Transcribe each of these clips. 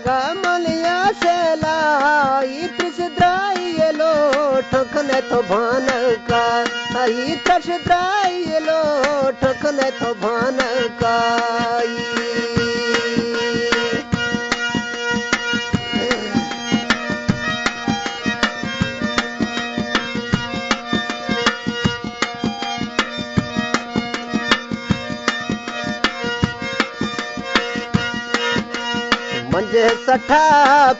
गमलिया से लाई त्रिशद्राई लो ठकने तो भान का आई त्रिशद्राई लो ठकने तो भान का मंजे सठा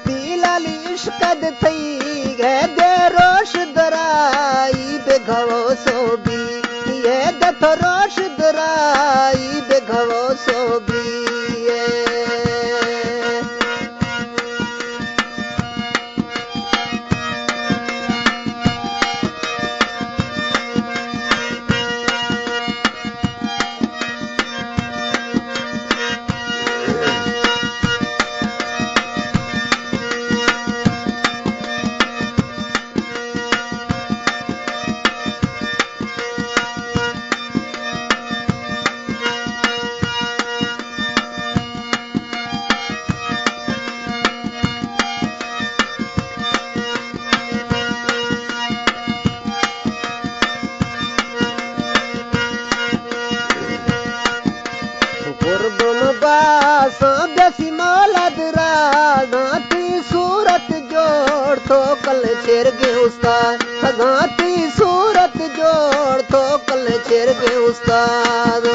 पीलाली इश्कद थई गे दे रोश दराई बेघवो सोबी ये दथ रोश दराई बेघवो सोबी बेसी मौलद राती सूरत जोड़ तो कल छेर गे उस्ताद गाती सूरत जोड़ तो कल छेर गे उस्ताद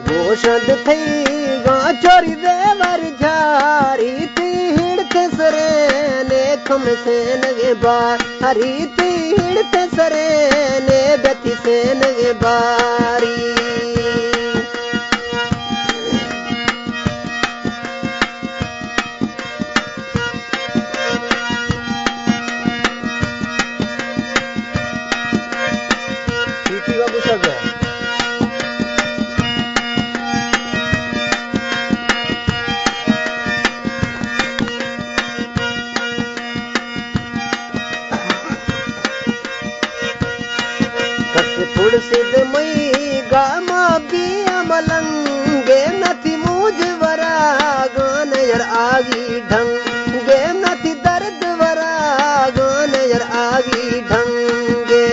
गोशद थई गा चोरी देवर झारी ती हिड़ते सरे ने खम से नगे बार हरी ती हिड़ते सरे ने बेती से नगे बारी बाबू सब सिद मई गामा बिया मलंगे नथी मूज वरा गान यार आगी ढंगे नथी दर्द वरा गान यार आगी ढंगे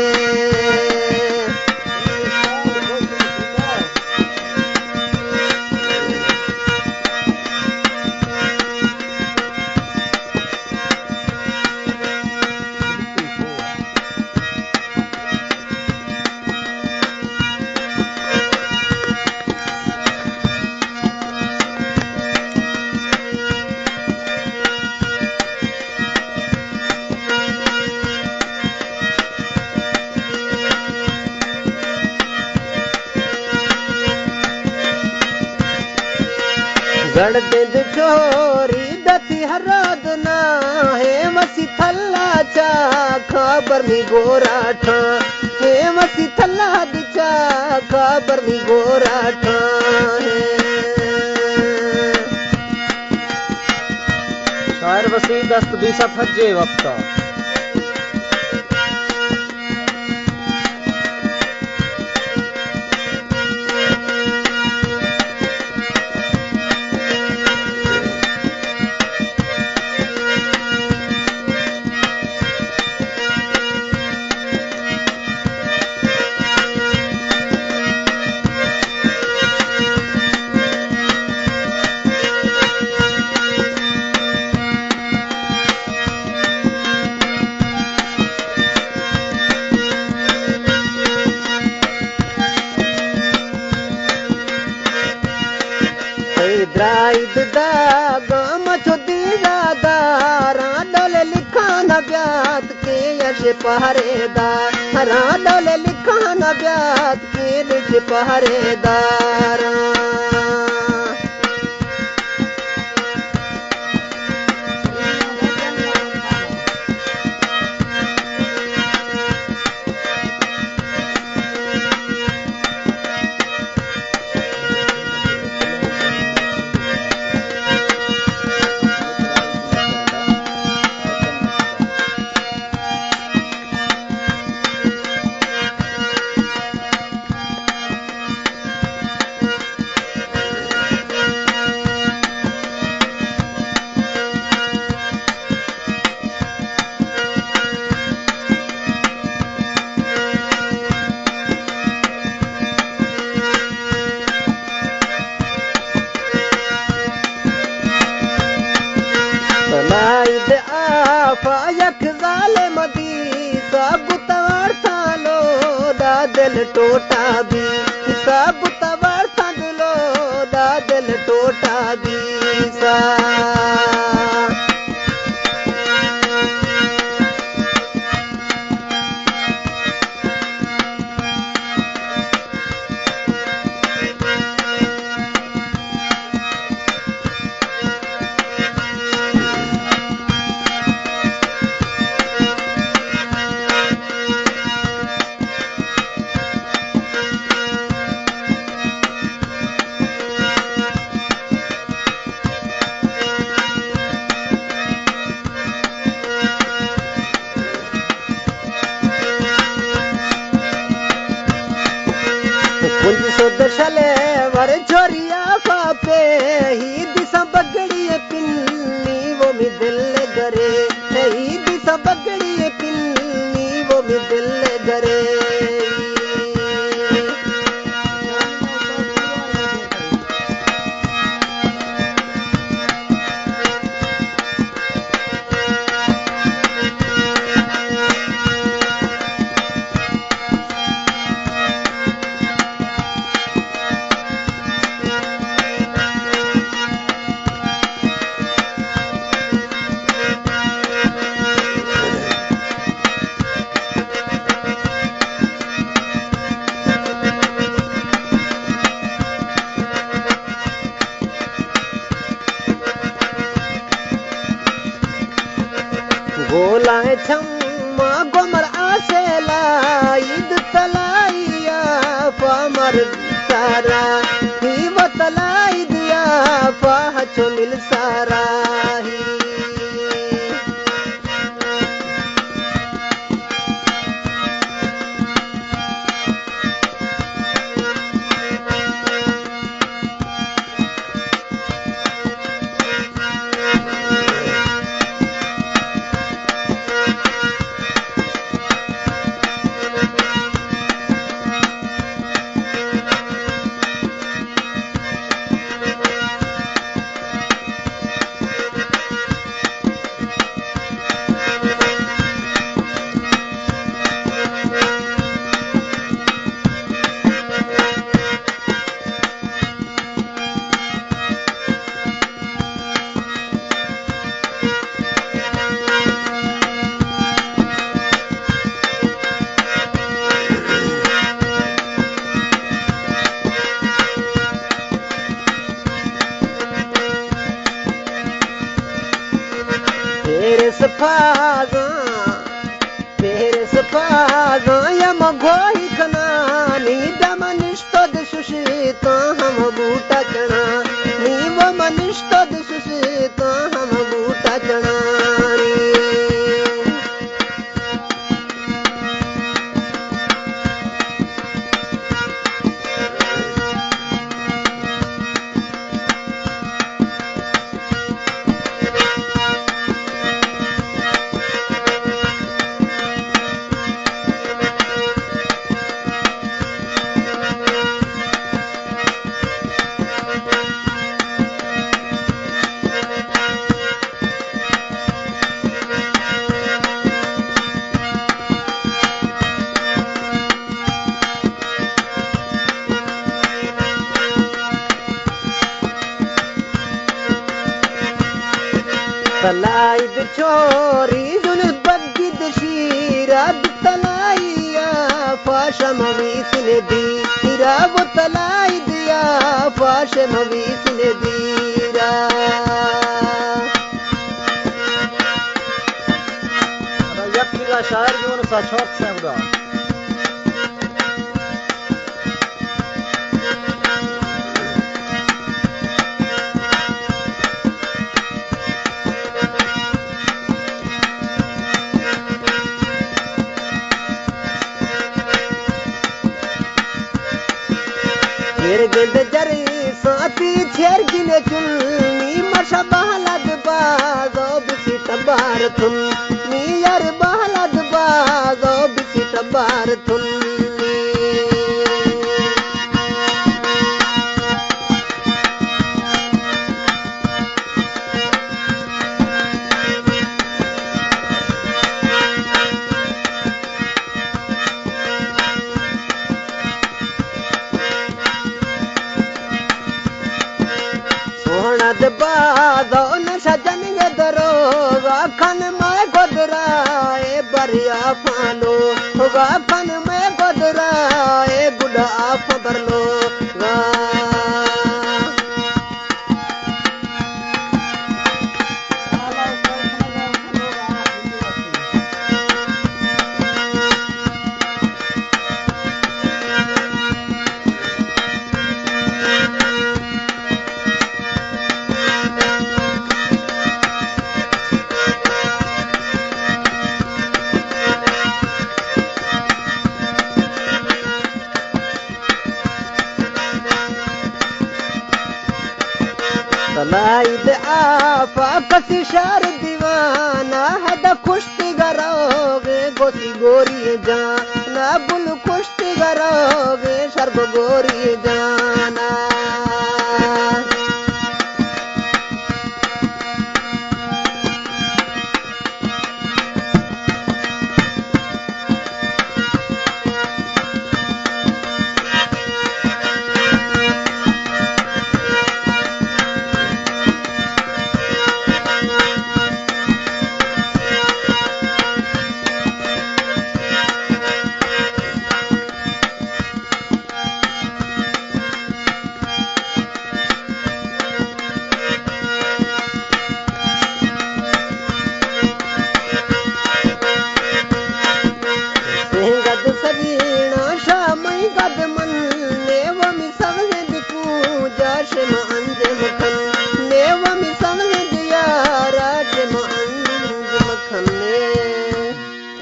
गड़ दिंद चोरी दथी हराद ना है मसी थल्ला चा खबर मी गोरा ठा है मसी थल्ला दिचा खबर मी गोरा ठा शायर वसी दस्त बीसा फज्जे वक्ता से पहरेदार हरा डोले लिखा न ब्यात कीन से पहरेदार लाइद आफायक जाले मदी सब तवार थालो दा दिल टोटा भी सब तवार थालो दा दिल टोटा भी सा कुंज सुदर्शले वर छोरिया पापे ही दिशा बगड़ी पिन्नी वो मी दिल गरे ही दिशा बगड़ी पिन्नी वो मी दिल गरे गोलाए छम्मा गोमर आसेला ईद तलाइया पामर सारा ही वो तलाई दिया पाह चो मिल सारा ही सफाजा यम गोही खनानी दमनिष्ठो दिशुषितो हम बूटा चना नीव मनिष्ठो दिशुषितो हम बूटा चना तलाइद छोरी जुन बग्गी दशीर हिराब तलाइया फाश मवीस ने दी हिराब तलाई दिया फाश मवीस ने दीरा यकीला शायर जीवन सा शौक से होगा गेंद जरी साथी छेर गिने चुन्नी मशा बहलद बाजो बिसी तबार थुन नी यार बहलद बाजो बिसी तबार थुन बादो नशा जनिए दरो वाखन में गोदराए बरिया फालो वाखन में गोदराए गुड़ा आप बरलो तलाइद आपा कसी शार दीवाना हद खुश्ती गरोगे गोसी गोरी जाना बुल खुश्ती गरोगे शर्ब गोरी जाना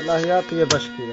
अल्लाह याद ये बश की